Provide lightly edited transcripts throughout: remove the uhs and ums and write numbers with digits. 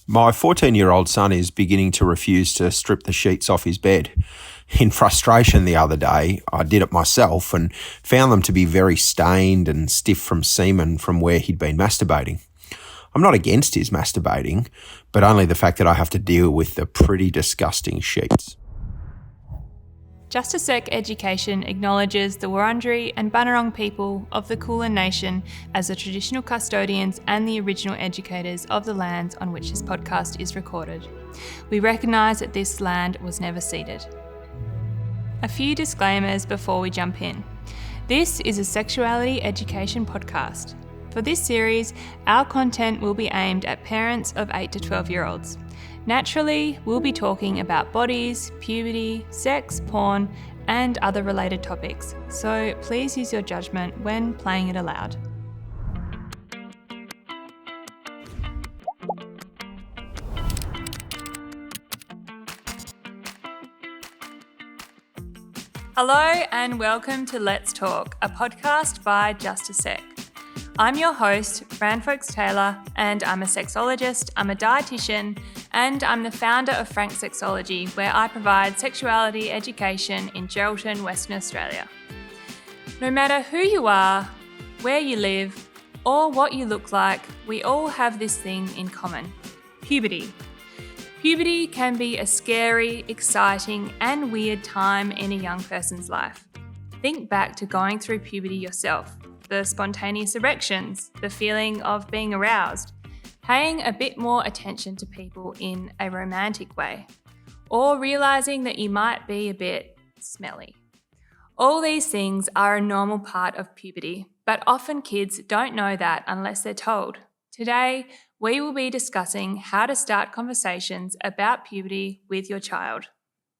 My 14-year-old son is beginning to refuse to strip the sheets off his bed. In frustration the other day, I did it myself and found them to be very stained and stiff from semen from where he'd been masturbating. I'm not against his masturbating, but only the fact that I have to deal with the pretty disgusting sheets. Just a Sec Education acknowledges the Wurundjeri and Bunurong people of the Kulin Nation as the traditional custodians and the original educators of the lands on which this podcast is recorded. We recognise that this land was never ceded. A few disclaimers before we jump in. This is a sexuality education podcast. For this series, our content will be aimed at parents of 8 to 12-year-olds. Naturally, we'll be talking about bodies, puberty, sex, porn, and other related topics, so please use your judgment when playing it aloud. Hello and welcome to Let's Talk, a podcast by Just a Sec. I'm your host, Fran Folks Taylor, and I'm a sexologist, I'm a dietitian, and I'm the founder of Frank Sexology, where I provide sexuality education in Geraldton, Western Australia. No matter who you are, where you live, or what you look like, we all have this thing in common: puberty. Puberty can be a scary, exciting, and weird time in a young person's life. Think back to going through puberty yourself. The spontaneous erections, the feeling of being aroused, paying a bit more attention to people in a romantic way, or realising that you might be a bit smelly. All these things are a normal part of puberty, but often kids don't know that unless they're told. Today, we will be discussing how to start conversations about puberty with your child.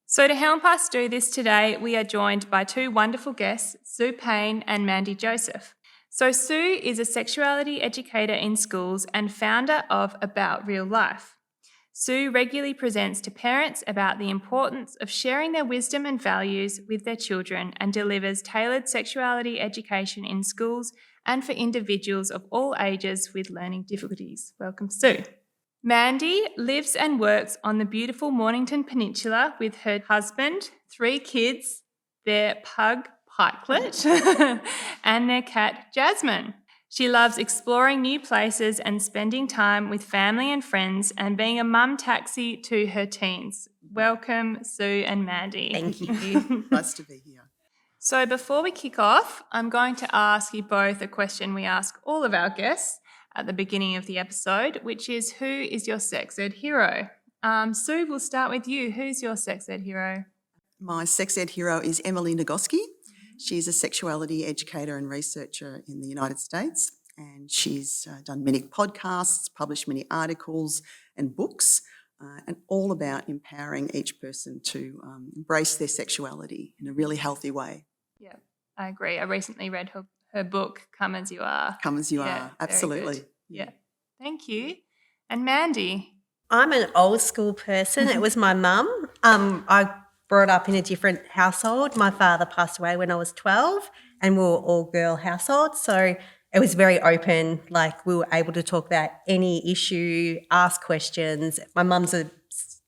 So to help us do this today, we are joined by two wonderful guests, Sue Payne and Mandy Joseph. So Sue is a sexuality educator in schools and founder of About Real Life. Sue regularly presents to parents about the importance of sharing their wisdom and values with their children and delivers tailored sexuality education in schools and for individuals of all ages with learning difficulties. Welcome, Sue. Mandy lives and works on the beautiful Mornington Peninsula with her husband, 3 kids, their pug Pikelet, and their cat Jasmine. She loves exploring new places and spending time with family and friends and being a mum taxi to her teens. Welcome, Sue and Mandy. Thank you. Nice to be here. So before we kick off, I'm going to ask you both a question we ask all of our guests at the beginning of the episode, which is, who is your sex ed hero? Sue, we'll start with you. Who's your sex ed hero? My sex ed hero is Emily Nagoski. She's a sexuality educator and researcher in the United States, and she's done many podcasts, published many articles and books, and all about empowering each person to embrace their sexuality in a really healthy way. Yeah, I agree. I recently read her book, Come As You Are. Come As You Yeah, Are, absolutely. Yeah, thank you. And Mandy? I'm an old school person. It was my mum. I brought up in a different household. My father passed away when I was 12 and we were all girl household. So it was very open, like we were able to talk about any issue, ask questions. My mum's a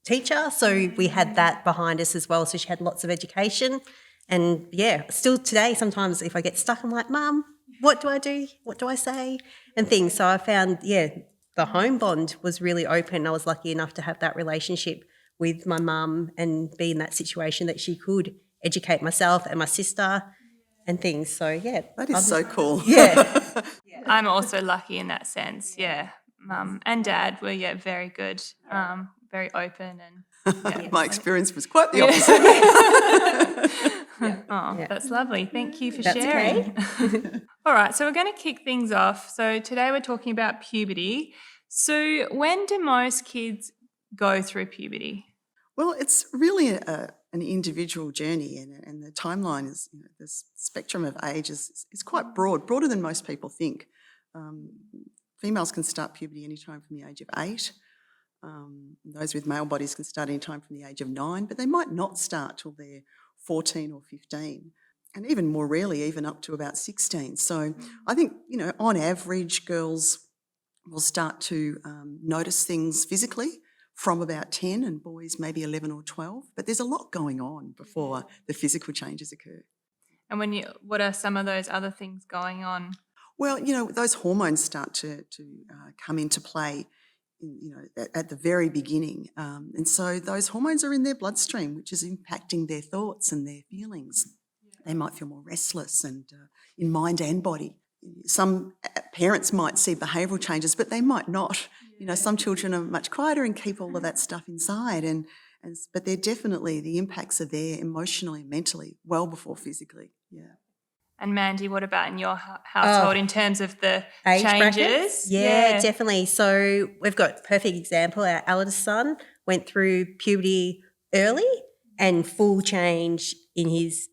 teacher, so we had that behind us as well. So she had lots of education. And yeah, still today, sometimes if I get stuck, I'm like, Mum, what do I do? What do I say? And things. So I found, the home bond was really open. I was lucky enough to have that relationship with my mum and be in that situation that she could educate myself and my sister and things. So, yeah. That is so cool. Yeah. I'm also lucky in that sense, yeah. Mum and Dad were, very good, very open. And My experience was quite the opposite. That's lovely. Thank you for That's sharing. All right, so we're going to kick things off. So today we're talking about puberty. So when do most kids go through puberty? Well, it's really an individual journey, and the timeline is, the spectrum of age is quite broad, broader than most people think. Females can start puberty anytime from the age of 8. Those with male bodies can start anytime from the age of 9, but they might not start till they're 14 or 15, and even more rarely, even up to about 16. So I think, on average, girls will start to notice things physically from about 10 and boys maybe 11 or 12. But there's a lot going on before the physical changes occur. And what are some of those other things going on? Well, those hormones start to come into play, at the very beginning. And so those hormones are in their bloodstream, which is impacting their thoughts and their feelings. They might feel more restless and in mind and body. Some parents might see behavioural changes, but they might not. Some children are much quieter and keep all of that stuff inside. But they're definitely, the impacts are there emotionally and mentally well before physically. Yeah. And Mandy, what about in your household in terms of the age changes? Brackets? Yeah, definitely. So we've got a perfect example. Our eldest son went through puberty early and full change in his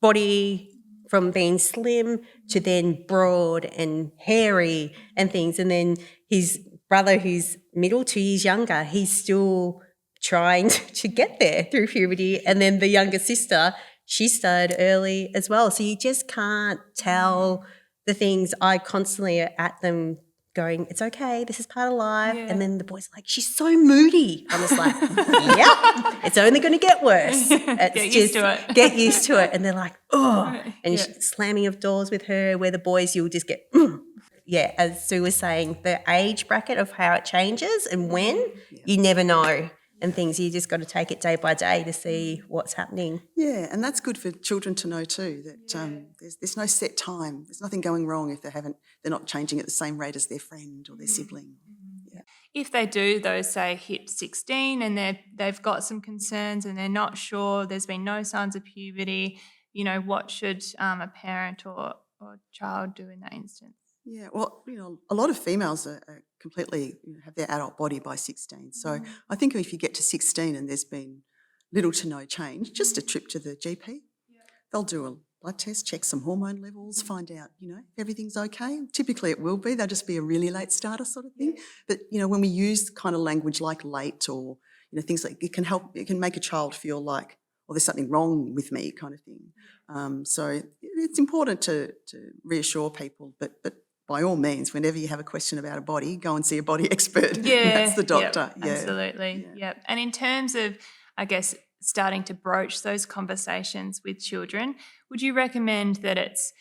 body from being slim to then broad and hairy and things. And then his brother, who's middle, 2 years younger, he's still trying to get there through puberty. And then the younger sister, she started early as well. So you just can't tell the things. I constantly are at them going, it's okay, this is part of life. Yeah. And then the boys are like, she's so moody. I'm just like, yep, it's only going to get worse. Get used to it. Get used to it. And they're like, oh, and slamming of doors with her, where the boys, you'll just get, Yeah, as Sue was saying, the age bracket of how it changes and when, you never know. And things, you just got to take it day by day to see what's happening. Yeah, and that's good for children to know too, that there's no set time. There's nothing going wrong if they're not changing at the same rate as their friend or their sibling. Yeah. If they do, though, say hit 16 and they've got some concerns and they're not sure, there's been no signs of puberty, what should a parent or child do in that instance? Yeah, well, a lot of females are completely have their adult body by 16. So I think if you get to 16 and there's been little to no change, just a trip to the GP. Yeah. They'll do a blood test, check some hormone levels, find out, if everything's okay. Typically it will be. They'll just be a really late starter sort of thing. But, when we use kind of language like late or, things like it can make a child feel like, well, there's something wrong with me kind of thing. So it's important to reassure people, but by all means, whenever you have a question about a body, go and see a body expert. Yeah, That's the doctor. Yep, absolutely. Yeah. Yep. And in terms of, I guess, starting to broach those conversations with children, would you recommend that it's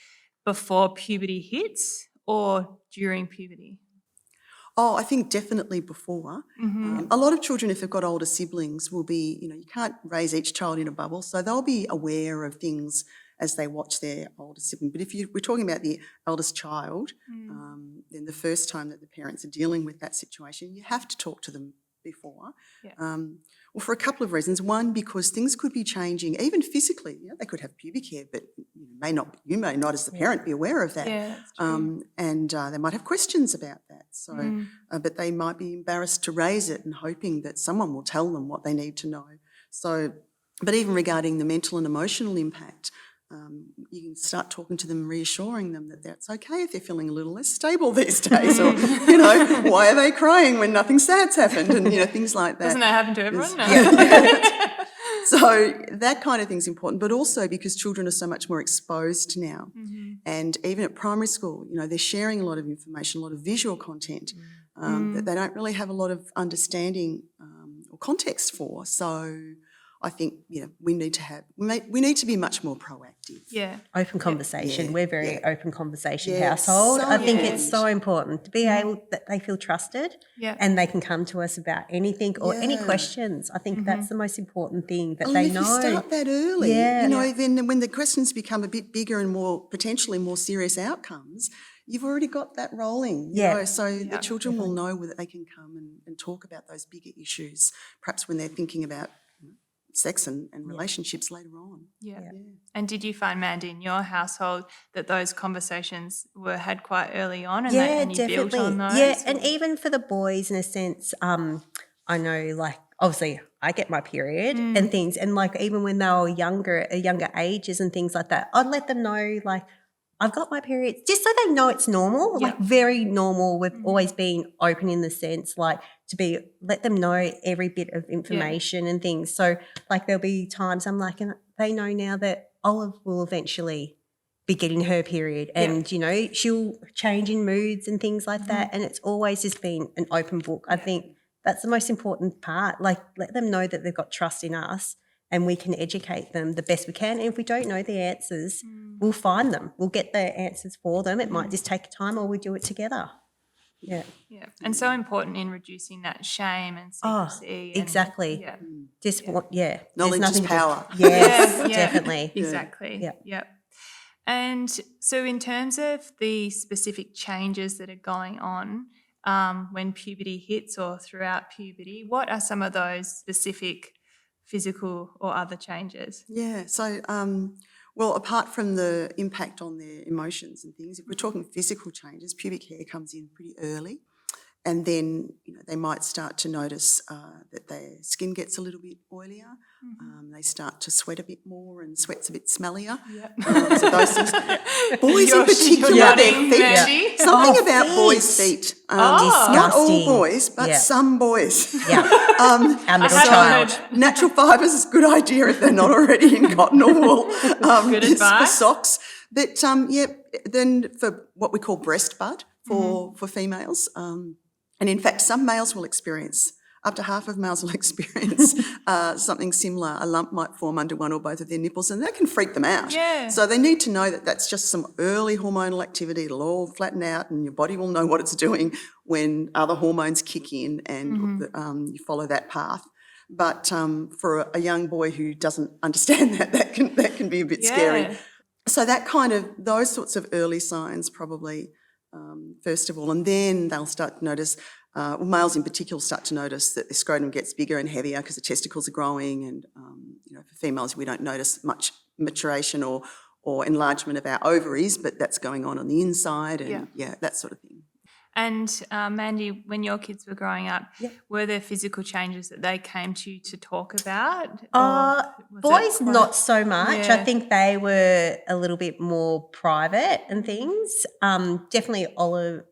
before puberty hits or during puberty? Oh, I think definitely before. Mm-hmm. A lot of children, if they've got older siblings, will be, you can't raise each child in a bubble, so they'll be aware of things as they watch their older sibling. But if we're talking about the eldest child, then the first time that the parents are dealing with that situation, you have to talk to them before. Yeah. Well, for a couple of reasons. One, because things could be changing, even physically. They could have pubic hair, but you may not as the parent be aware of that. Yeah, that's true. And they might have questions about that. So, but they might be embarrassed to raise it and hoping that someone will tell them what they need to know. So, but even regarding the mental and emotional impact, you can start talking to them, reassuring them that that's okay if they're feeling a little less stable these days, or why are they crying when nothing sad's happened, and things like that. Doesn't that happen to everyone? No. Yeah. So that kind of thing's important, but also because children are so much more exposed now, and even at primary school, they're sharing a lot of information, a lot of visual content that they don't really have a lot of understanding or context for. So I think we need to be much more proactive. Yeah, open conversation. Yeah. We're very open conversation household. So I think it's so important to be able that they feel trusted, and they can come to us about anything or any questions. I think that's the most important thing that they know. If you start that early, then when the questions become a bit bigger and potentially more serious outcomes, you've already got that rolling. So the children will know that they can come and talk about those bigger issues, perhaps when they're thinking about sex and relationships later on. Yeah. And did you find, Mandy, in your household that those conversations were had quite early on and you definitely built on those? Yeah, and even for the boys, in a sense, I know, obviously I get my period and things, and even when they were younger ages and things like that, I'd let them know, I've got my period, just so they know it's normal, very normal. We've always been open in the sense, let them know every bit of information and things. So, there'll be times I'm and they know now that Olive will eventually be getting her period, and you know, she'll change in moods and things like that, and it's always just been an open book. I think that's the most important part. Like, let them know that they've got trust in us and we can educate them the best we can. And if we don't know the answers, we'll find them. We'll get the answers for them. It might just take time, or we do it together. Yeah. Yeah. And so important in reducing that shame and secrecy. Exactly. Knowledge is power. Yes, definitely. Exactly. Yeah. Yep. And so in terms of the specific changes that are going on when puberty hits or throughout puberty, what are some of those specific physical or other changes? Yeah, so, well, apart from the impact on their emotions and things, if we're talking physical changes, pubic hair comes in pretty early, and then, you know, they might start to notice that their skin gets a little bit oilier. They start to sweat a bit more, and sweat's a bit smellier. So those things. Boys in particular, their feet. Mandy. Something about boys' feet. Not all boys, but some boys. Our middle child. Natural fibres is a good idea if they're not already in cotton or wool. Good For advice. socks. But, then for what we call breast bud for females, and in fact some males will experience, up to half of males will experience something similar. A lump might form under one or both of their nipples, and that can freak them out. Yeah. So they need to know that that's just some early hormonal activity. It'll all flatten out and your body will know what it's doing when other hormones kick in, and you follow that path. But for a young boy who doesn't understand that can be a bit scary. So that kind of, those sorts of early signs probably, first of all, and then they'll start to notice, males in particular start to notice that their scrotum gets bigger and heavier because the testicles are growing, and, you know, for females we don't notice much maturation or enlargement of our ovaries, but that's going on the inside, and that sort of thing. And Mandy, when your kids were growing up, were there physical changes that they came to you to talk about? Boys, not so much. I think they were a little bit more private and things. Definitely Olive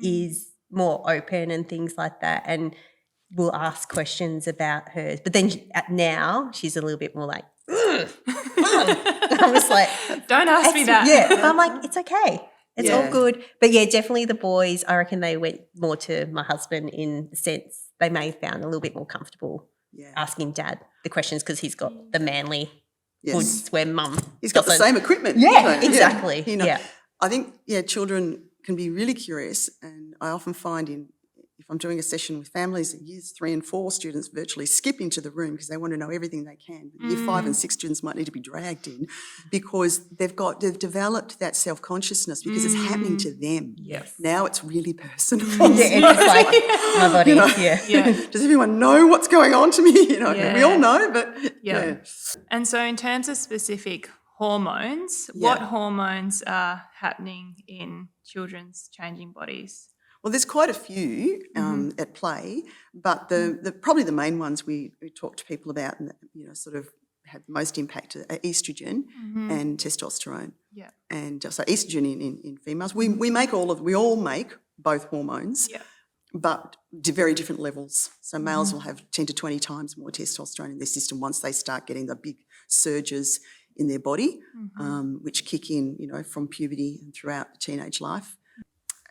is more open and things like that, and will ask questions about hers. But then now she's a little bit more like, I was like, don't ask me that. Yeah, I'm like, it's okay. It's all good. But, yeah, definitely the boys, I reckon they went more to my husband in the sense they may have found a little bit more comfortable asking Dad the questions, because he's got the manly goods where Mum He's got the same equipment. Yeah, exactly. Yeah. I think, children can be really curious, and I often find if I'm doing a session with families, years 3 and 4 students virtually skip into the room because they want to know everything they can. Year 5 and 6 students might need to be dragged in because they've developed that self-consciousness because it's happening to them. Yes. Now it's really personal. It's like my body. Does everyone know what's going on to me? We all know, but And so in terms of specific hormones, what hormones are happening in children's changing bodies? Well, there's quite a few at play, but the probably the main ones we talk to people about and sort of have the most impact are estrogen and testosterone. Yeah. And so estrogen in females, we all make both hormones, but very different levels. So males will have 10 to 20 times more testosterone in their system once they start getting the big surges in their body, which kick in, from puberty and throughout the teenage life.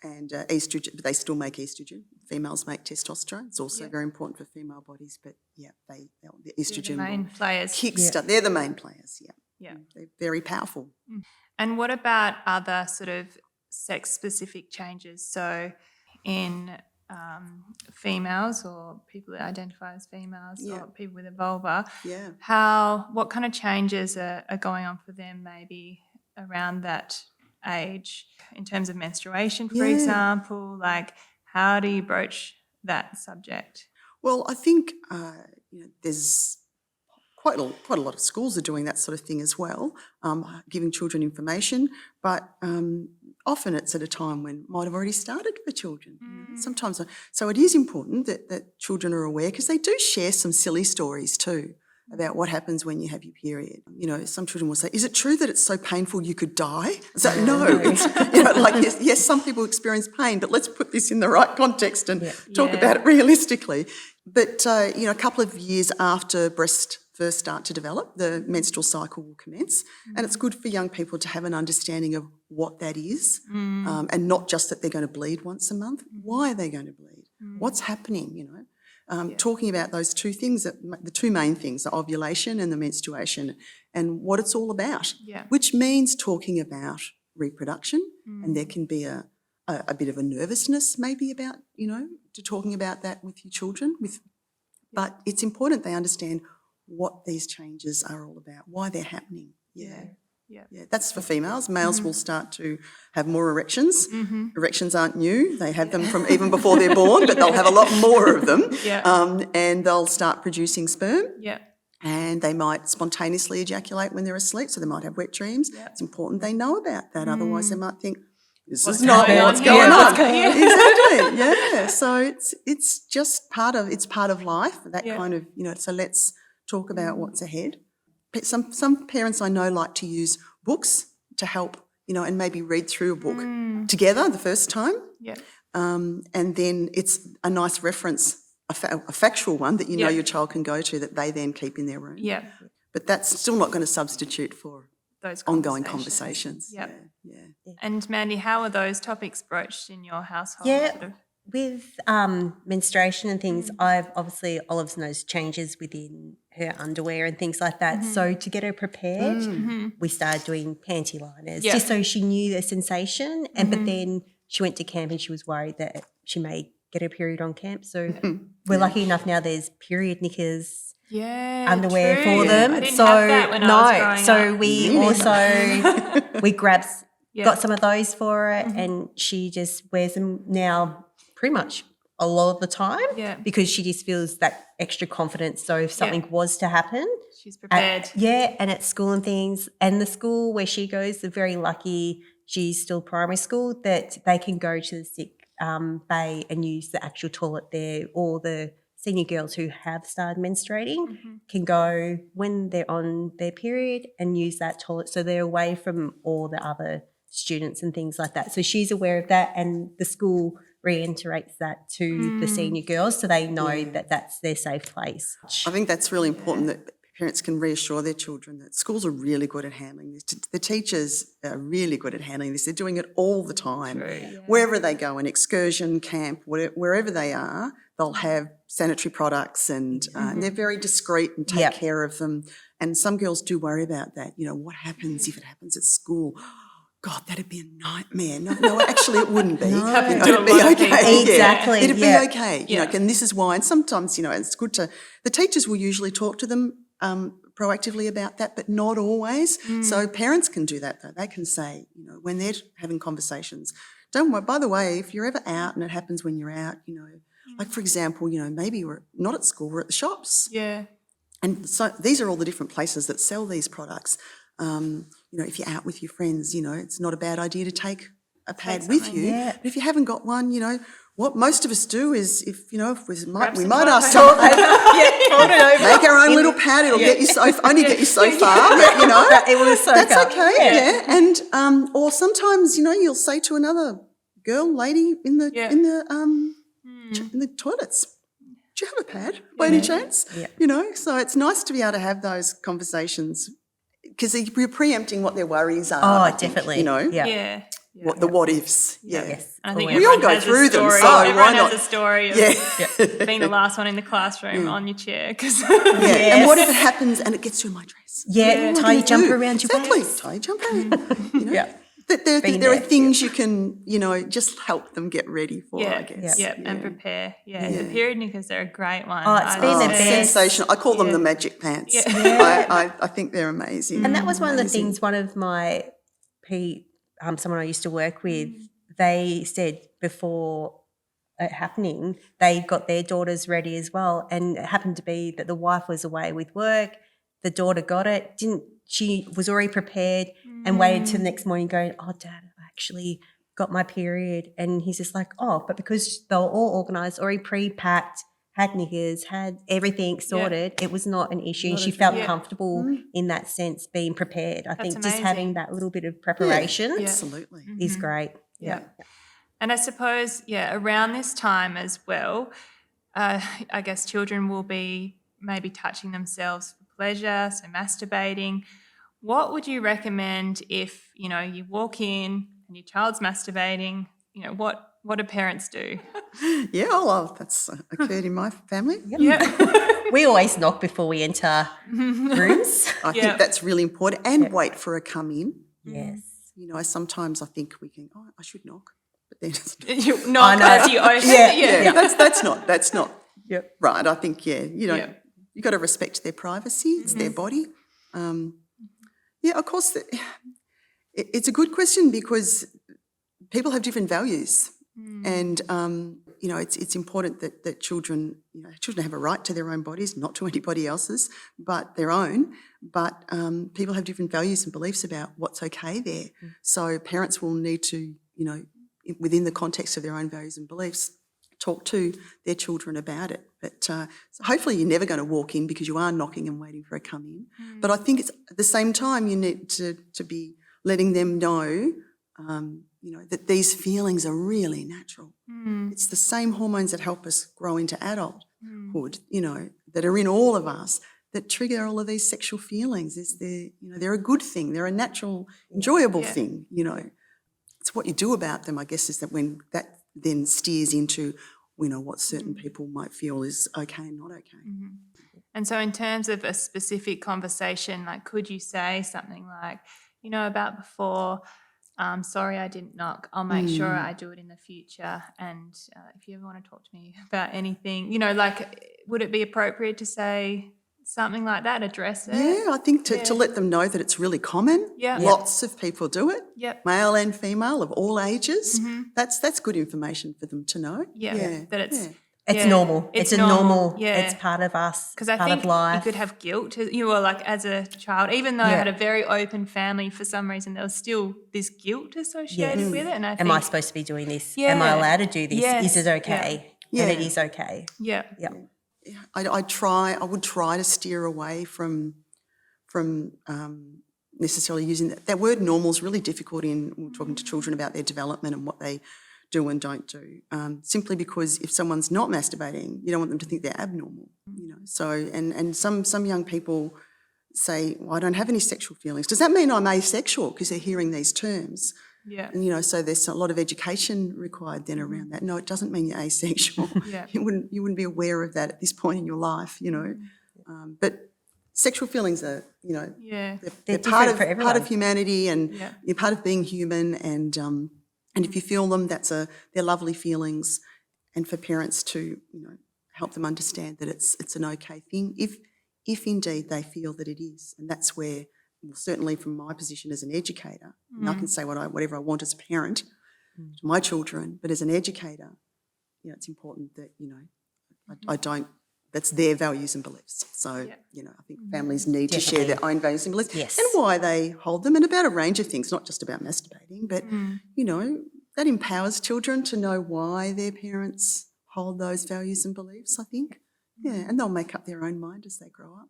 And estrogen, but they still make estrogen. Females make testosterone. It's also very important for female bodies, but the estrogen They're the main players. kickstart. They're the main players. Yeah. They're very powerful. And what about other sort of sex-specific changes? So in females or people that identify as females or people with a vulva, what kind of changes are going on for them maybe around that age in terms of menstruation, for example? Like, how do you broach that subject? Well, I think there's quite a lot of schools are doing that sort of thing as well, giving children information, but often it's at a time when it might have already started for children. Sometimes, so it is important that children are aware, because they do share some silly stories too about what happens when you have your period. Some children will say, "Is it true that it's so painful you could die?" So no, it's, yes, some people experience pain, but let's put this in the right context and talk about it realistically. But a couple of years after breast first start to develop, the menstrual cycle will commence. And it's good for young people to have an understanding of what that is, and not just that they're going to bleed once a month. Why are they going to bleed? What's happening, Talking about those two things, the two main things, the ovulation and the menstruation, and what it's all about, which means talking about reproduction, and there can be a bit of a nervousness maybe about, to talking about that with your children. But it's important they understand what these changes are all about, why they're happening. Yeah, that's for females. Males will start to have more erections. Erections aren't new. They have them from even before they're born, but they'll have a lot more of them. And they'll start producing sperm. And they might spontaneously ejaculate when they're asleep, so they might have wet dreams. It's important they know about that. Otherwise they might think, this is not what's going on. Exactly, yeah. So it's just part of life, that kind of, so let's talk about what's ahead. Some parents I know like to use books to help, and maybe read through a book together the first time. And then it's a nice reference, a factual one that your child can go to that they then keep in their room. But that's still not going to substitute for those ongoing conversations. And Mandy, how are those topics broached in your household? With menstruation and things, Olive's knows changes within her underwear and things like that. So to get her prepared, we started doing panty liners just so she knew the sensation. But then she went to camp and she was worried that she may get her period on camp. So we're lucky enough now there's period knickers underwear for them. I didn't have that when I was growing up. We also we got some of those for her and she just wears them now pretty much a lot of the time because she just feels that extra confidence. So if something was to happen, she's prepared. And at school and things. And the school where she goes, they're very lucky, she's still primary school, that they can go to the sick bay and use the actual toilet there, or the senior girls who have started menstruating can go when they're on their period and use that toilet, so they're away from all the other students and things like that. So she's aware of that, and the school reiterates that to the senior girls so they know that that's their safe place. I think that's really important that parents can reassure their children that schools are really good at handling this. The teachers are really good at handling this. They're doing it all the time. Wherever they go, an excursion, camp, wherever they are, they'll have sanitary products and they're very discreet and take care of them. And some girls do worry about that. What happens if it happens at school? God, that'd be a nightmare. No, actually it wouldn't be. It'd be okay. Exactly. It'd be okay. And this is why. And sometimes, it's good to, the teachers will usually talk to them proactively about that, but not always. So parents can do that though. They can say, when they're having conversations, don't worry, by the way, if you're ever out and it happens when you're out, like for example, maybe we're not at school, we're at the shops. And so these are all the different places that sell these products. If you're out with your friends, it's not a bad idea to take a pad with you. But if you haven't got one, what most of us do is if we might ask someone, make our own little pad. It'll get you only get you so far, but it was so that's okay. And or sometimes you'll say to another lady in the toilets, do you have a pad by any chance? So it's nice to be able to have those conversations because you're preempting what their worries are. Oh, definitely. The what ifs. Yes. I think we all go through them, so everyone why not? has a story of being the last one in the classroom on your chair. And what if it happens and it gets you in my dress? Tie your jumper around your waist. Tie your jumper. There are things you can, just help them get ready for, I guess. And prepare. The period knickers are a great one. Oh, it's been the best. Sensational. I call them the magic pants. I think they're amazing. And that was one of the things, one of my someone I used to work with, they said before it happening, they got their daughters ready as well. And it happened to be that the wife was away with work. The daughter got it. She was already prepared and waited till the next morning going, oh, Dad, I actually got my period. And he's just like, oh, but because they were all organised, already pre-packed, had knickers, had everything sorted, it was not an issue. And she felt comfortable in that sense, being prepared. I think just having that little bit of preparation absolutely is great. And I suppose, around this time as well, I guess children will be maybe touching themselves for pleasure, so masturbating. What would you recommend if, you walk in and your child's masturbating? What do parents do? Yeah, well, that's occurred in my family. Yeah. We always knock before we enter rooms. I think that's really important, and wait for a come in. Yes. Sometimes I think we can, I should knock, but then You knock as you open it. that's not right. I think, you got to respect their privacy. It's their body. Of course, it's a good question because people have different values. And, it's important that children have a right to their own bodies, not to anybody else's, but their own. But people have different values and beliefs about what's okay there. So parents will need to, within the context of their own values and beliefs, talk to their children about it. But so hopefully you're never going to walk in because you are knocking and waiting for a come in. But I think it's at the same time you need to be letting them know that these feelings are really natural. It's the same hormones that help us grow into adulthood, that are in all of us that trigger all of these sexual feelings. They're a good thing. They're a natural, enjoyable thing, It's what you do about them, I guess, is that when that then steers into, what certain people might feel is okay and not okay. And so in terms of a specific conversation, like could you say something like, about before, sorry I didn't knock, I'll make sure I do it in the future, and if you ever want to talk to me about anything, would it be appropriate to say something like that, address it? Yeah, I think to let them know that it's really common. Yeah. Lots of people do it. Yep. Male and female of all ages. That's good information for them to know. Yeah. That it's It's normal. It's a normal. Yeah. It's part of us. Because I part think of life. you could have guilt. You were like as a child, even though I had a very open family, for some reason there was still this guilt associated with it. And I think, am I supposed to be doing this? Yeah. Am I allowed to do this? Yes. Is it okay? Yeah. And it is okay. Yeah. Yep. I would try to steer away from necessarily using that word. Normal is really difficult in talking to children about their development and what they do and don't do. Simply because if someone's not masturbating, you don't want them to think they're abnormal. So and some young people say, well, I don't have any sexual feelings. Does that mean I'm asexual? Because they're hearing these terms. Yeah. And, so there's a lot of education required then around that. No, it doesn't mean you're asexual. Yeah. You wouldn't be aware of that at this point in your life, But sexual feelings are, they're part of humanity, and you're part of being human. And if you feel them, they're lovely feelings. And for parents to, help them understand that it's an okay thing if indeed they feel that it is. And that's where, certainly from my position as an educator, and I can say whatever I want as a parent to my children, but as an educator, it's important that, I don't, that's their values and beliefs. So, I think families need to share their own values and beliefs and why they hold them, and about a range of things, not just about masturbating, but, that empowers children to know why their parents hold those values and beliefs, I think. Yeah, and they'll make up their own mind as they grow up.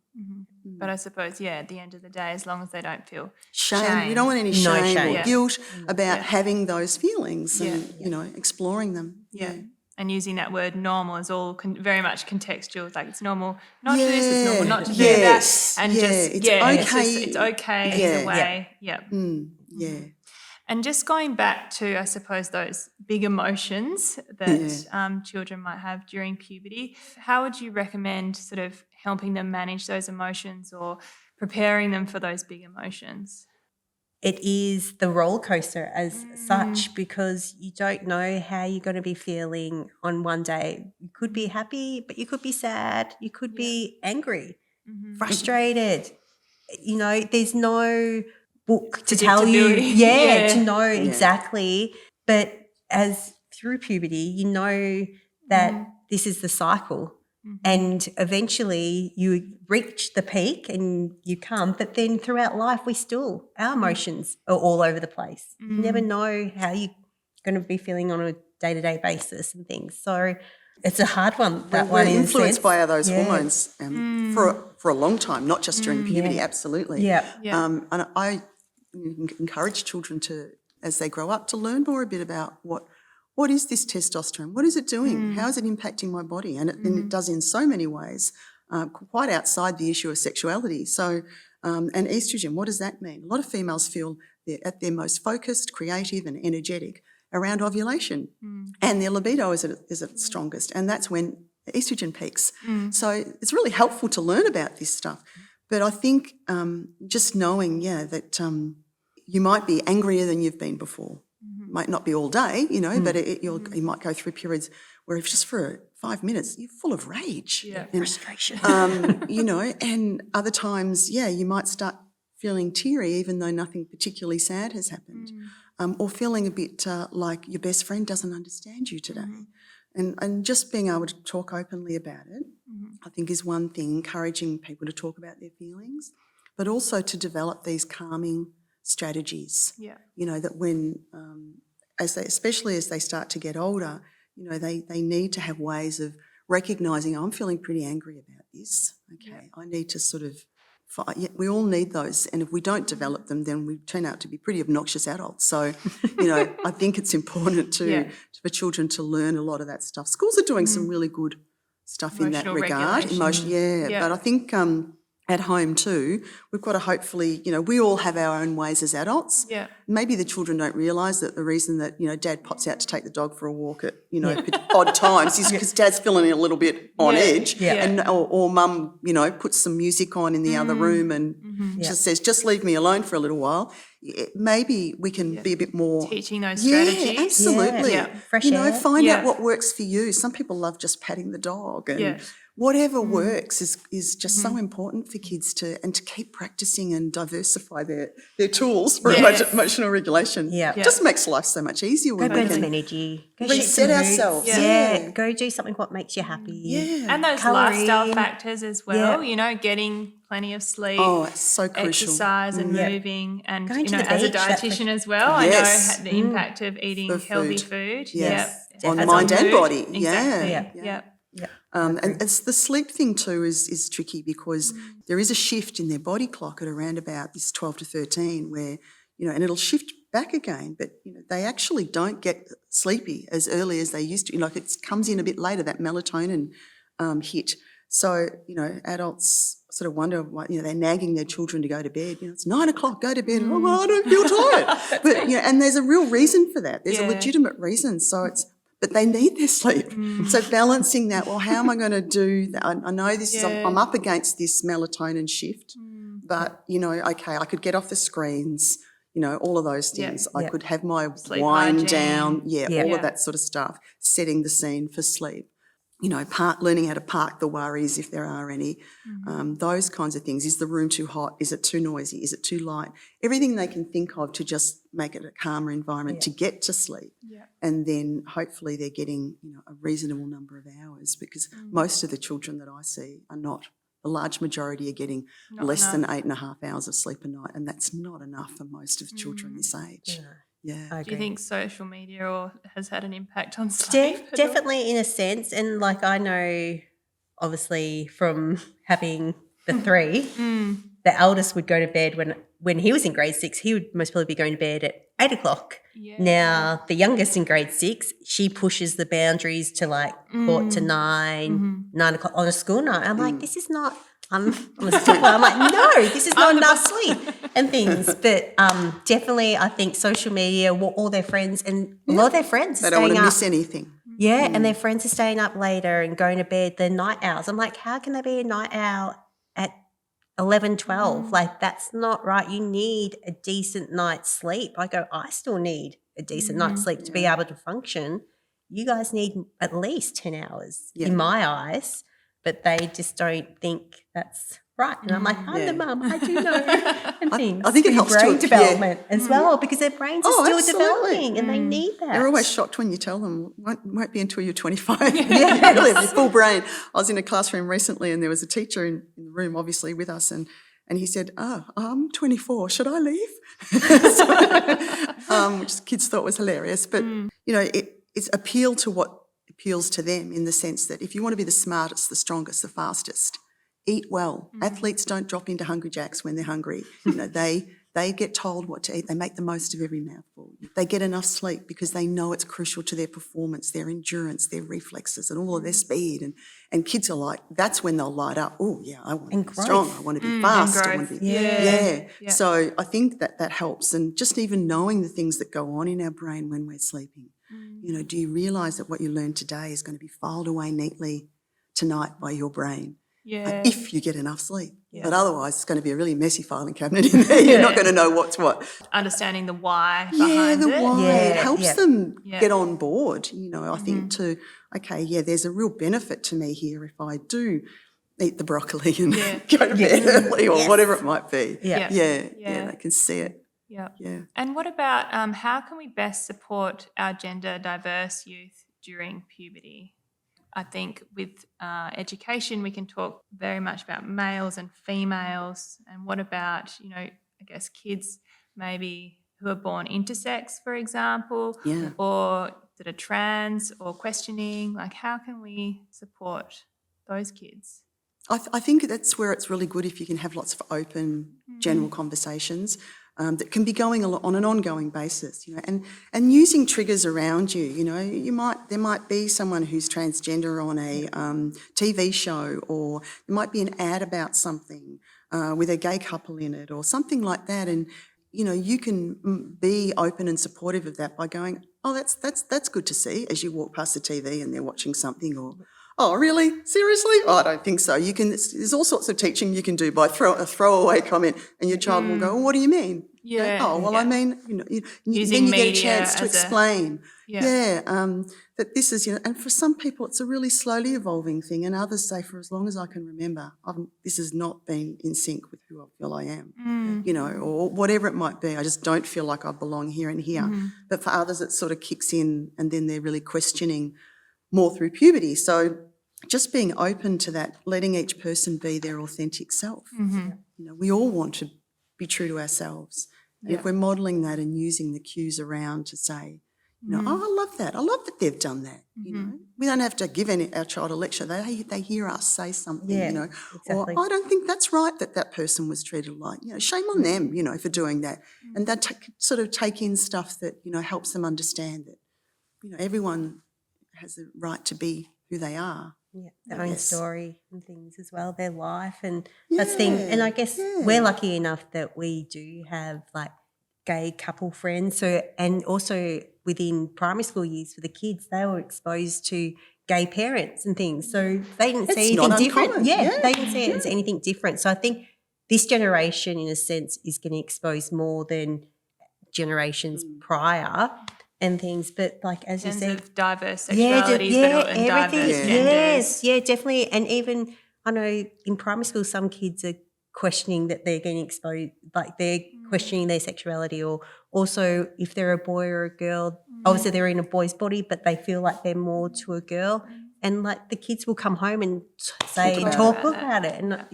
But I suppose, at the end of the day, as long as they don't feel shame. You don't want any shame or guilt about having those feelings and, exploring them. Yeah. And using that word normal is all very much contextual. It's like it's normal not to do this, it's normal not to do that. And it's okay either way. Yeah. And just going back to, I suppose, those big emotions that children might have during puberty, how would you recommend sort of helping them manage those emotions or preparing them for those big emotions? It is the roller coaster as such, because you don't know how you're going to be feeling on one day. You could be happy, but you could be sad. You could be angry, frustrated. There's no book to tell you, to know exactly. But as through puberty, you know that this is the cycle. And eventually you reach the peak and you come, but then throughout life our emotions are all over the place. You never know how you're going to be feeling on a day-to-day basis and things. So it's a hard one. We're influenced by those hormones for a long time, not just during puberty, absolutely. And I encourage children to, as they grow up, to learn more a bit about what is this testosterone? What is it doing? How is it impacting my body? And it does in so many ways. quite outside the issue of sexuality. So, and estrogen, what does that mean? A lot of females feel they're at their most focused, creative and energetic around ovulation, and their libido is at its strongest, and that's when estrogen peaks. So it's really helpful to learn about this stuff. But I think just knowing, that you might be angrier than you've been before. Might not be all day, but you might go through periods where if just for 5 minutes you're full of rage, Yeah, and, frustration. and other times, you might start feeling teary even though nothing particularly sad has happened, or feeling a bit like your best friend doesn't understand you today. And just being able to talk openly about it, I think, is one thing, encouraging people to talk about their feelings, but also to develop these calming strategies. Yeah. That when, especially as they start to get older, they need to have ways of recognising, I'm feeling pretty angry about this. Okay, I need to sort of, we all need those, and if we don't develop them, then we turn out to be pretty obnoxious adults. So, I think it's important for children to learn a lot of that stuff. Schools are doing some really good stuff in that regard. But I think at home too, we've got to hopefully, we all have our own ways as adults. Yeah. Maybe the children don't realise that the reason that, Dad pops out to take the dog for a walk at, odd times is because Dad's feeling a little bit on edge. Yeah. And or Mum, puts some music on in the other room and just says, just leave me alone for a little while. Maybe we can be a bit more teaching those strategies. Yeah, absolutely. Yeah. Fresh air. Find out what works for you. Some people love just patting the dog, and whatever works is just so important for kids to keep practicing and diversify their tools for emotional regulation. Yeah. It just makes life so much easier Go when we burn some can energy. Go reset shoot some hoops. ourselves. Yeah. Go do something what makes you happy. Yeah. And those Colouring. lifestyle factors as well, getting plenty of sleep, Oh, it's so crucial. exercise and moving, and Going to the as a beach, that's dietitian as well, Yes. I know the impact of eating For healthy food. food. Yes. Yep. On As mind and mood. body. Exactly. Yeah. Yep. And it's the sleep thing too is tricky because there is a shift in their body clock at around about this 12 to 13 where, and it'll shift back again, but, they actually don't get sleepy as early as they used to. Like it comes in a bit later, that melatonin hit. So, adults sort of wonder why, they're nagging their children to go to bed. It's 9 o'clock, go to bed. Oh, well, I don't feel tired. But, and there's a real reason for that. There's a legitimate reason. So but they need their sleep. So balancing that, well, how am I going to do that? I know this is, I'm up against this melatonin shift, but, okay, I could get off the screens, all of those things. I could have my Sleep wind hygiene. down, all of that sort of stuff, setting the scene for sleep. Learning how to park the worries if there are any, those kinds of things. Is the room too hot? Is it too noisy? Is it too light? Everything they can think of to just make it a calmer environment to get to sleep. Yeah. And then hopefully they're getting, a reasonable number of hours because most of the children that I see are not. The large majority are getting less than 8.5 hours of sleep a night, and that's not enough for most of the children this age. Yeah. Do you think social media has had an impact on sleep? Definitely in a sense. And I know obviously from having the three, the eldest would go to bed when he was in grade 6, he would most probably be going to bed at 8 o'clock. Yeah. Now the youngest in grade 6, she pushes the boundaries to 9 o'clock on a school night. I'm like, this is not I'm a stickler. I'm like, no, this is not enough sleep and things. But definitely I think social media, all their friends and a lot of their friends are They don't want staying to up. miss anything. Yeah, and their friends are staying up later and going to bed. They're night owls. I'm like, how can they be a night owl at 11, 12? That's not right. You need a decent night's sleep. I still need a decent night's sleep to be able to function. You guys need at least 10 hours in my eyes, but they just don't think that's right. And I'm like, I'm the mum. I do know. And things. I think it helps brain to development as well because their brains are still absolutely. developing and they need that. They're always shocked when you tell them won't be until you're 25. Yeah, really, your full brain. I was in a classroom recently and there was a teacher in the room, obviously, with us, and he said, I'm 24, should I leave? Which kids thought was hilarious. But, it's appeal to what appeals to them in the sense that if you want to be the smartest, the strongest, the fastest, eat well. Athletes don't drop into Hungry Jacks when they're hungry. They They get told what to eat. They make the most of every mouthful. They get enough sleep because they know it's crucial to their performance, their endurance, their reflexes and all of their speed. And kids are like, that's when they'll light up. Oh, yeah, I want to be strong. I want to be fast. I want to be, yeah. So I think that helps. And just even knowing the things that go on in our brain when we're sleeping. You know, do you realise that what you learned today is going to be filed away neatly tonight by your brain? If you get enough sleep. But otherwise it's going to be a really messy filing cabinet in there. You're not going to know what's what. Understanding the why behind the it. why. It helps them get on board, you know, I think there's a real benefit to me here if I do eat the broccoli and go to bed early or whatever it might be. They can see it. Yeah. And what about how can we best support our gender diverse youth during puberty? I think with education we can talk very much about males and females, and what about, you know, I guess kids maybe who are born intersex, for example, or that are trans or questioning, like how can we support those kids? I think that's where it's really good if you can have lots of open general conversations that can be going on an ongoing basis, you know, and using triggers around you. You know, there might be someone who's transgender on a TV show, or there might be an ad about something with a gay couple in it or something like that, and you know, you can be open and supportive of that by going, oh, that's good to see as you walk past the TV and they're watching something, or oh, really? Seriously? Oh, I don't think so. There's all sorts of teaching you can do by a throwaway comment, and your child will go, well, what do you mean? Yeah. Oh, well, I mean, you know, Using then you get a media chance to explain. That this is, you know, and for some people it's a really slowly evolving thing, and others say, for as long as I can remember, this has not been in sync with who I feel I am, you know, or whatever it might be. I just don't feel like I belong here and here. But for others it sort of kicks in, and then they're really questioning more through puberty. So just being open to that, letting each person be their authentic self. You know, we all want to be true to ourselves. And if we're modelling that and using the cues around to say, you know, oh, I love that. I love that they've done that. You know, we don't have to give our child a lecture. They hear us say something, you know, or I don't think that's right that person was treated like, you know, shame on them, you know, for doing that. And they sort of take in stuff that, you know, helps them understand that, you know, everyone has the right to be who they are. Yeah, their own story and things as well, their life, and that's the thing. And I guess we're lucky enough that we do have like gay couple friends. So, and also within primary school years for the kids, they were exposed to gay parents and things. So they didn't see anything different. They didn't see it as anything different. So I think this generation, in a sense, is going to expose more than generations prior. And things, but like as you said, of diverse sexualities, and diverse genders. Definitely. And even I know in primary school, some kids are questioning that they're getting exposed, like they're questioning their sexuality, or also if they're a boy or a girl, obviously they're in a boy's body, but they feel like they're more to a girl. And like the kids will come home and talk about it. And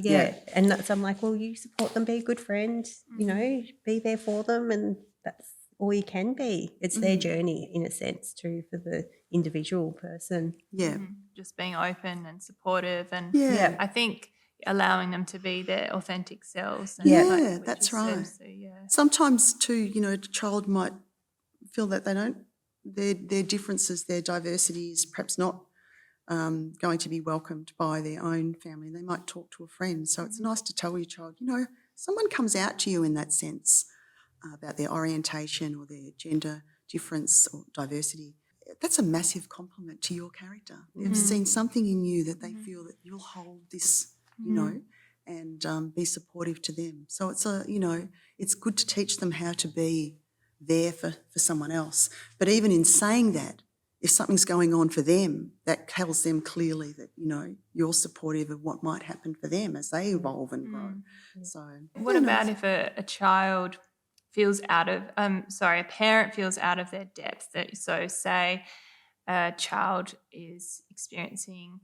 and so I'm like, well, you support them, be a good friend, you know, be there for them, and that's all you can be. It's their journey in a sense too for the individual person. Just being open and supportive, and I think allowing them to be their authentic selves. And that's right. So, sometimes too, you know, a child might feel that they don't, their differences, their diversity is perhaps not going to be welcomed by their own family. They might talk to a friend. So it's nice to tell your child, you know, someone comes out to you in that sense about their orientation or their gender difference or diversity. That's a massive compliment to your character. They've seen something in you that they feel that you'll hold this, you know, and be supportive to them. So it's it's good to teach them how to be there for someone else. But even in saying that, if something's going on for them, that tells them clearly that, you know, you're supportive of what might happen for them as they evolve and grow. So what about if a child feels out of, a parent feels out of their depth? So say a child is experiencing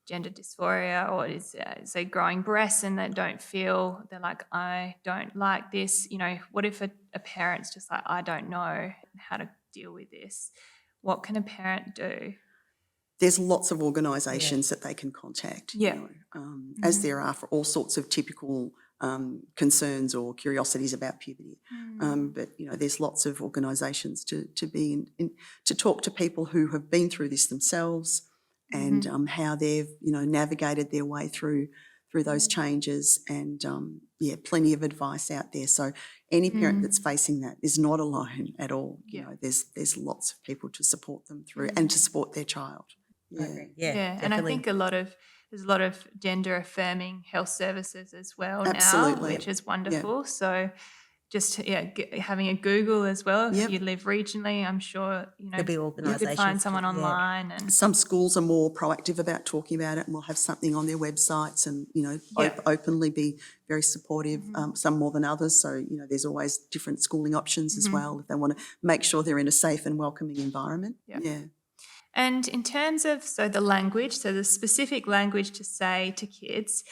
gender dysphoria, or is say growing breasts, and they don't feel, they're like, I don't like this. You know, what if a parent's just like, I don't know how to deal with this? What can a parent do? there's lots of organisations that they can contact, Yeah. as there are for all sorts of typical concerns or curiosities about puberty. But, there's lots of organisations to be in, to talk to people who have been through this themselves and how they've, navigated their way through those changes, and, plenty of advice out there. So any parent that's facing that is not alone at all. There's lots of people to support them through and to support their child. Yeah, and I definitely. think there's a lot of gender affirming health services as well now, Absolutely. which is wonderful. So just having a Google as well. If you live regionally, I'm sure There'll be you could organisations find someone to- online. And Some schools are more proactive about talking about it and will have something on their websites and, openly be very supportive, some more than others. So, there's always different schooling options as well if they want to make sure they're in a safe and welcoming environment. Yeah. And in terms of the language, so the specific language to say to kids,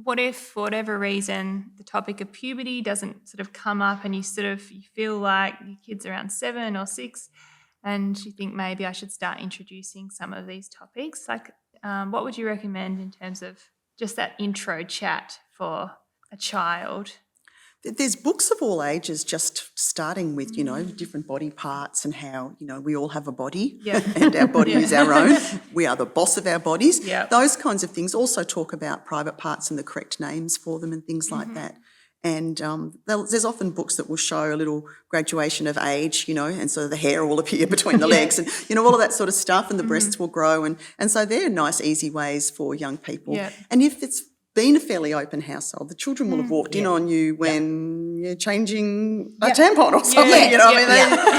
what if for whatever reason the topic of puberty doesn't sort of come up and you feel like your kid's around 7 or 6 and you think maybe I should start introducing some of these topics? Like what would you recommend in terms of just that intro chat for a child? There's books of all ages just starting with, different body parts and how, we all have a body and our body is our own. We are the boss of our bodies. Those kinds of things. Also talk about private parts and the correct names for them and things like that. And there's often books that will show a little graduation of age, and so the hair will appear between the legs and, all of that sort of stuff, and the breasts will grow. And so they're nice, easy ways for young people. And if it's been a fairly open household, the children will have walked in on you when you're changing a tampon or something,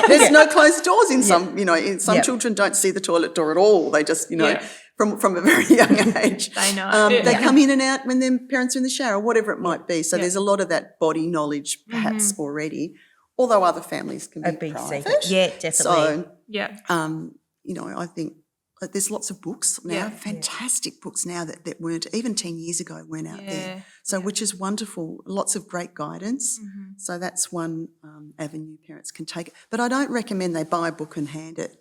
there's no closed doors in some, some children don't see the toilet door at all. They just, from a very young age. They know. They come in and out when their parents are in the shower, whatever it might be. So there's a lot of that body knowledge perhaps already, although other families can be private. Yeah, definitely. So, I think there's lots of books now, fantastic books now that weren't, even 10 years ago, weren't out there. So which is wonderful, lots of great guidance. So that's one avenue parents can take. But I don't recommend they buy a book and hand it,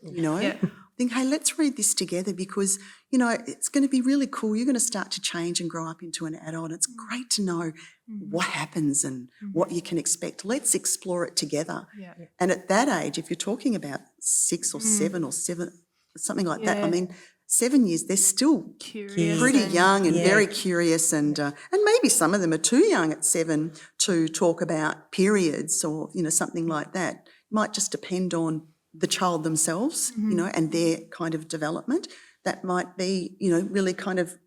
Think, hey, let's read this together because, it's going to be really cool. You're going to start to change and grow up into an adult. It's great to know what happens and what you can expect. Let's explore it together. And at that age, if you're talking about 6 or 7 or 7, something like that, I mean, 7 years, they're still Curious pretty young and very curious, and maybe some of them are too young at 7 to talk about periods or, something like that. It might just depend on the child themselves, and their kind of development. That might be, really kind of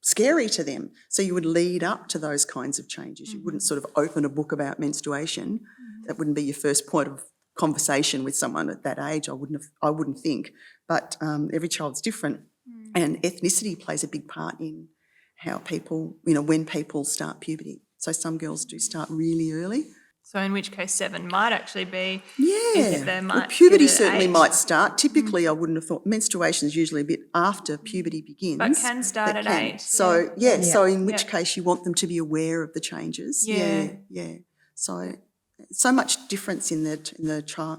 scary to them. So you would lead up to those kinds of changes. You wouldn't sort of open a book about menstruation. That wouldn't be your first point of conversation with someone at that age. I wouldn't think. But every child's different, and ethnicity plays a big part in how people, when people start puberty. So some girls do start really early. So in which case 7 might actually be. Puberty certainly might start. Typically, I wouldn't have thought menstruation is usually a bit after puberty begins. But can start at 8. So, so in which case you want them to be aware of the changes. So much difference in the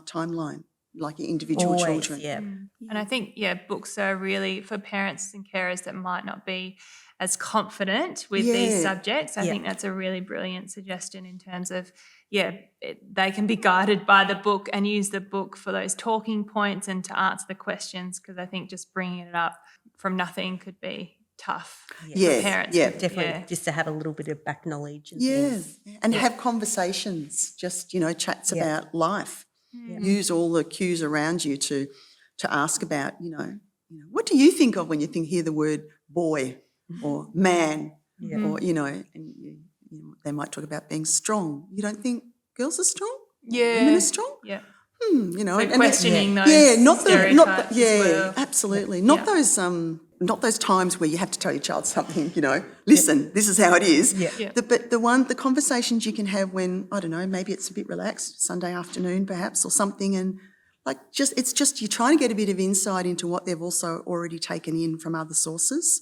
timeline, like individual children. And I think, books are really for parents and carers that might not be as confident with these subjects. I think that's a really brilliant suggestion in terms of, they can be guided by the book and use the book for those talking points and to answer the questions, because I think just bringing it up from nothing could be tough for parents. Definitely, just to have a little bit of back knowledge. And and have conversations, just, chats about life. Use all the cues around you to ask about, what do you think of when you hear the word boy or man or, and they might talk about being strong. You don't think girls are strong? Women are strong? So questioning those stereotypes as well. Absolutely. Not those times where you have to tell your child something, listen, this is how it is. But the conversations you can have when, I don't know, maybe it's a bit relaxed, Sunday afternoon perhaps or something, and it's just you're trying to get a bit of insight into what they've also already taken in from other sources.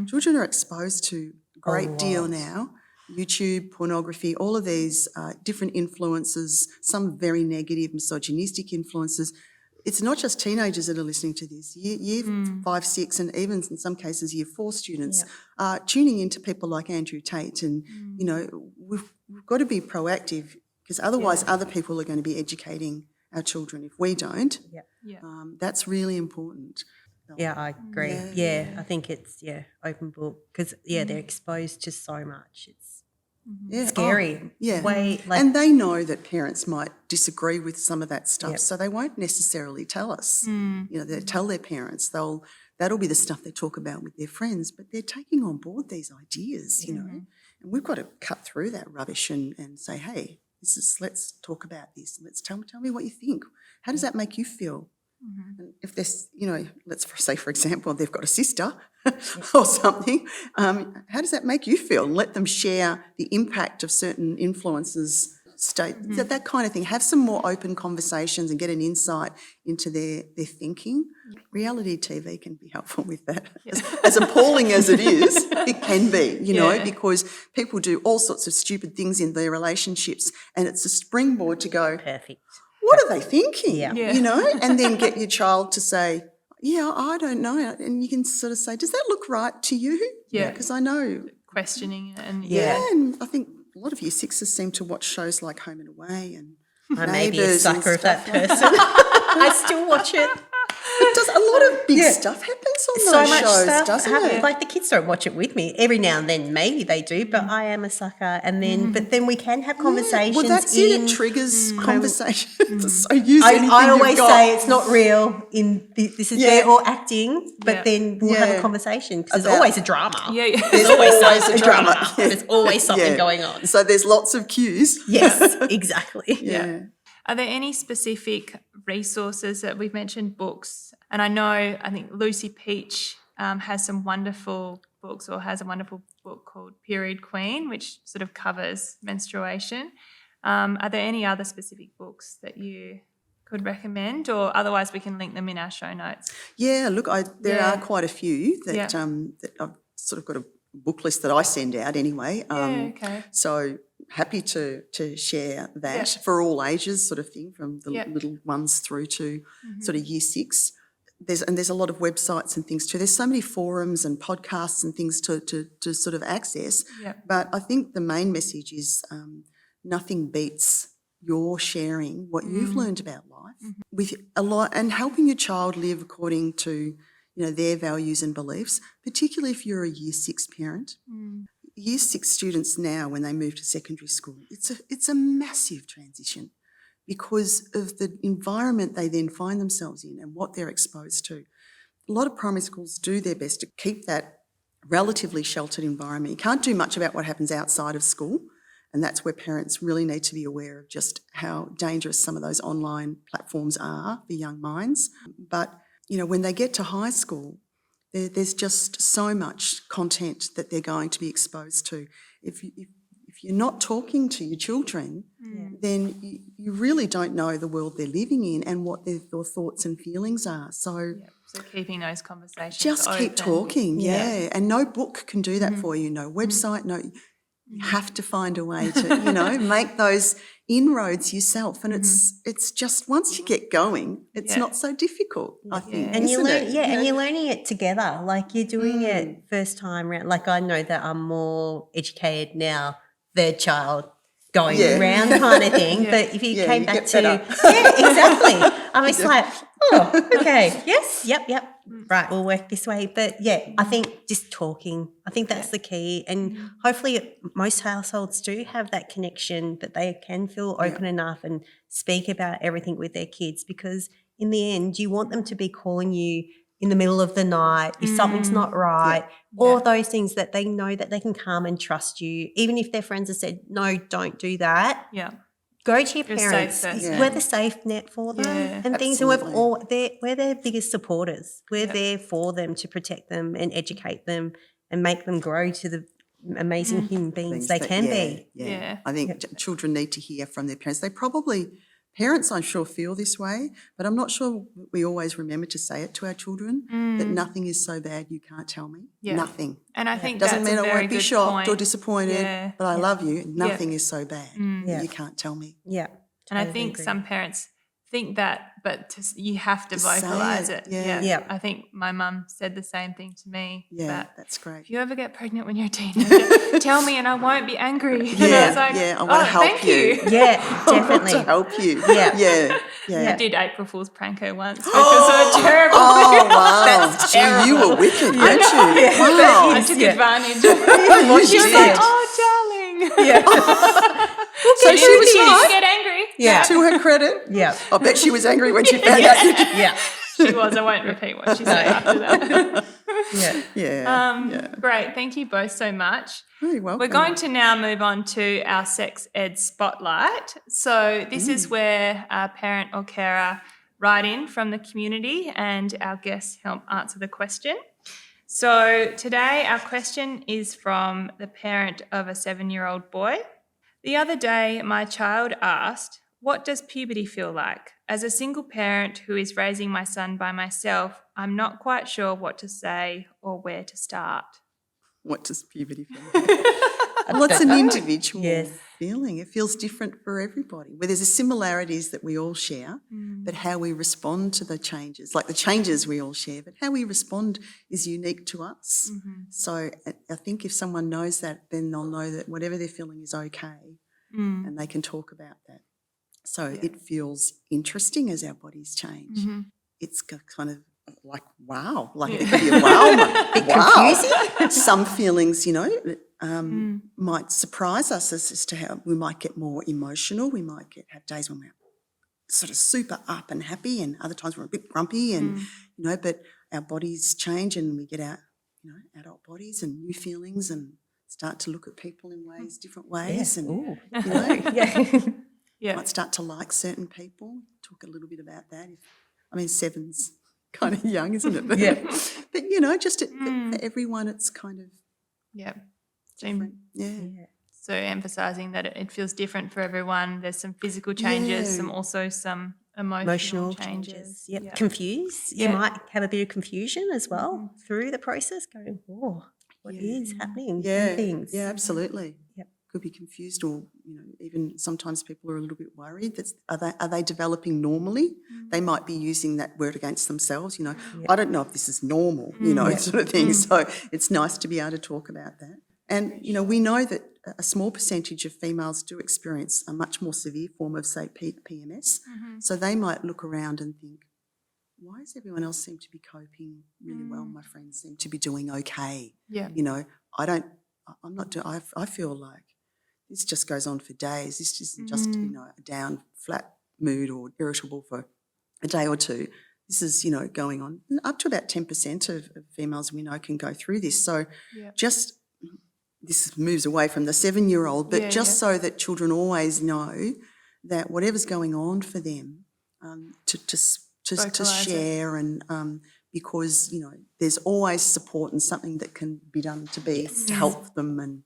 Children are exposed to a great deal now. YouTube, pornography, all of these different influences, some very negative, misogynistic influences. it's not just teenagers that are listening to this. Year 5, 6, and even in some cases year 4 students are tuning into people like Andrew Tate, and you know, we've got to be proactive, because otherwise other people are going to be educating our children if we don't. That's really important. Yeah, I agree. Yeah, I think it's open book, because they're exposed to so much. It's scary. And they know that parents might disagree with some of that stuff, so they won't necessarily tell us. You know, they tell their parents. That'll be the stuff they talk about with their friends, but they're taking on board these ideas, you know. And we've got to cut through that rubbish and say, hey, let's talk about this. Let's tell me what you think. How does that make you feel? And if there's, you know, let's say, for example, they've got a sister or something, how does that make you feel? Let them share the impact of certain influences, that kind of thing. Have some more open conversations and get an insight into their thinking. Reality TV can be helpful with that. As appalling as it is, it can be, you know, because people do all sorts of stupid things in their relationships, and it's a springboard to go, perfect. What are they thinking? You know, and then get your child to say, I don't know. And you can sort of say, does that look right to you? Yeah. Because I know. Questioning it. And and I think a lot of year 6s seem to watch shows like Home and Away and I may be a Neighbours and sucker of that stuff. person. I still watch it. Does a lot of big stuff happens on So those much shows, stuff doesn't happens. it? Like the kids don't watch it with me. Every now and then maybe they do, but I am a sucker. And then, but then we can have conversations. Well, that's it. It triggers conversations. So use anything I always you've got. say it's not real. This is they're all acting, but then we'll have a conversation, because there's always a drama. There's always a drama. There's always something going on. So there's lots of cues. Yes, exactly. Are there any specific resources that we've mentioned, books? And I think Lucy Peach has some wonderful books, or has a wonderful book called Period Queen, which sort of covers menstruation. Are there any other specific books that you could recommend, or otherwise we can link them in our show notes? Yeah, look, there are quite a few that that I've sort of got a book list that I send out anyway. So happy to share that for all ages, sort of thing, from the little ones through to sort of year 6. There's a lot of websites and things too. There's so many forums and podcasts and things to sort of access. But I think the main message is nothing beats your sharing what you've learned about life with a lot, and helping your child live according to, you know, their values and beliefs, particularly if you're a year 6 parent. Year 6 students now, when they move to secondary school, it's a massive transition because of the environment they then find themselves in and what they're exposed to. A lot of primary schools do their best to keep that relatively sheltered environment. You can't do much about what happens outside of school, and that's where parents really need to be aware of just how dangerous some of those online platforms are for young minds. But, you know, when they get to high school, there's just so much content that they're going to be exposed to. If you're not talking to your children, then you really don't know the world they're living in and what their thoughts and feelings are. So keeping those conversations just open. keep talking, and no book can do that for you, no website, you have to find a way to, you know, make those inroads yourself. And it's just, once you get going, it's not so difficult, I think. And you learn, it? and you're learning it together. Like you're doing it first time round. Like I know that I'm more educated now, third child going around kind of thing. But if you came back to exactly. I was like, okay, yes, yep. Right, we'll work this way. But I think just talking, I think that's the key. And hopefully most households do have that connection that they can feel open enough and speak about everything with their kids, because in the end you want them to be calling you in the middle of the night if something's not right, or those things that they know that they can come and trust you. Even if their friends have said, no, don't do that. Go to your parents. We're the safe net for them and things. And we're their biggest supporters. We're there for them to protect them and educate them and make them grow to the amazing human beings they can be. I think children need to hear from their parents. Parents, I'm sure, feel this way, but I'm not sure we always remember to say it to our children, that nothing is so bad you can't tell me. Nothing. And I think doesn't that's mean I won't be shocked or disappointed, but I love you. Nothing is so bad that you can't tell me. Yeah. And I think some parents think that, but you have to Just say vocalize it, it. yeah. Yeah. I think my mum said the same thing to me. Yeah, that that's great. if you ever get pregnant when you're a teenager, tell me and I won't be angry. And I was like, I want to help thank you. Yeah, I want definitely. to help you. Yeah. Yeah. I did April Fool's prank her once because of a terrible Oh, wow. That's So you terrible. were wicked, weren't you? Yeah, Wow. that I is- took Yeah. advantage of What She she was said. like, oh, darling. Yeah. So she was She didn't right. get angry. Yeah. To her credit. Yeah. I bet she was angry when she found out. Yeah. She was. I won't repeat what she said after that. Yeah. Yeah. Great. Thank you both so much. Oh, you're welcome. We're going to now move on to our sex ed spotlight. So this is where a parent or carer write in from the community and our guests help answer the question. So today our question is from the parent of a 7-year-old boy. The other day my child asked, "What does puberty feel like? As a single parent who is raising my son by myself, I'm not quite sure what to say or where to start." What does puberty feel like? Well, it's an individual Yes. feeling. It feels different for everybody. Where there's the similarities that we all share, but how we respond to the changes, like the changes we all share, but how we respond is unique to us. So I think if someone knows that, then they'll know that whatever they're feeling is okay and they can talk about that. So it feels interesting as our bodies change. It's kind of like, wow, like it could be a wow moment. Confusing. Some feelings, might surprise us as to how we might get more emotional. We might have days when we're sort of super up and happy, and other times we're a bit grumpy, and but our bodies change, and we get our adult bodies and new feelings, and start to look at people in different ways, and Yeah. might start to like certain people. Talk a little bit about that. Seven's kind of young, isn't it? But, but just for everyone, it's kind of different. So emphasising that it feels different for everyone. There's some physical changes, some emotional changes. Yep. Yeah. Confused. You might have a bit of confusion as well through the process, going, "Oh, what is happening?" Yeah, Things. yeah, absolutely. Yep. Could be confused, or even sometimes people are a little bit worried. Are they developing normally? They might be using that word against themselves. I don't know if this is normal. Sort of thing. So it's nice to be able to talk about that. And we know that a small percentage of females do experience a much more severe form of, say, PMS. So they might look around and think, why does everyone else seem to be coping really well? My friends seem to be doing okay. Yeah. I feel like this just goes on for days. This isn't just, a down, flat mood or irritable for a day or two. This is, going on. And up to about 10% of females we know can go through this. So this moves away from the 7-year-old, but so that children always know that whatever's going on for them, to share and because, there's always support and something that can be done to help them and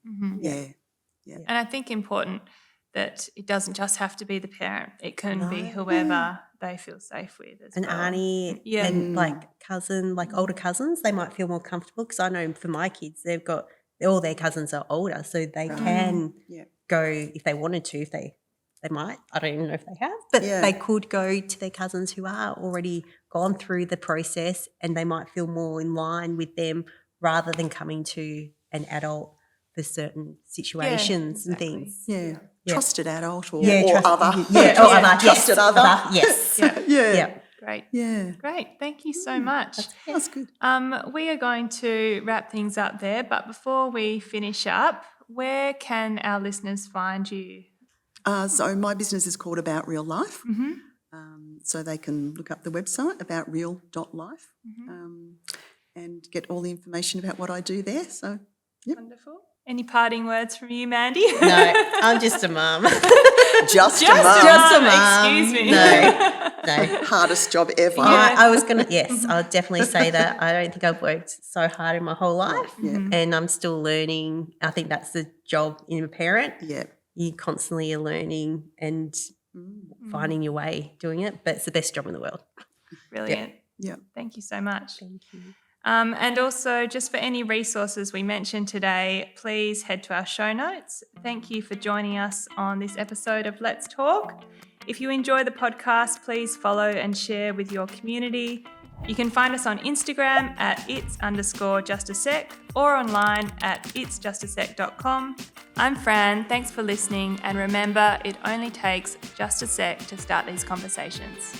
And I think important that it doesn't just have to be the parent. It can be whoever they feel safe with as An well. auntie and cousin, older cousins, they might feel more comfortable, because I know for my kids, they've got all their cousins are older, so they can go if they wanted to. If they might, I don't even know if they have, but they could go to their cousins who are already gone through the process, and they might feel more in line with them rather than coming to an adult for certain situations and things. Yeah. Trusted adult or trusted, other. Trusted other. Yes. Yeah. Great. Yeah. Great. Thank you so much. That's good. We are going to wrap things up there, but before we finish up, where can our listeners find you? So my business is called About Real Life. So they can look up the website, aboutreal.life, and get all the information about what I do there. So, Wonderful. Any parting words from you, Mandy? No, I'm just a mum. Just a mum. Excuse me. No. hardest job ever. I was going to, yes, I'll definitely say that. I don't think I've worked so hard in my whole life, and I'm still learning. I think that's the job in a parent. Yeah. You constantly are learning and finding your way doing it, but it's the best job in the world. Brilliant. Yeah. Thank you so much. Thank you. And also, just for any resources we mentioned today, please head to our show notes. Thank you for joining us on this episode of Let's Talk. If you enjoy the podcast, please follow and share with your community. You can find us on Instagram at its_justasec or online at itsjustasec.com. I'm Fran, thanks for listening, and remember, it only takes just a sec to start these conversations.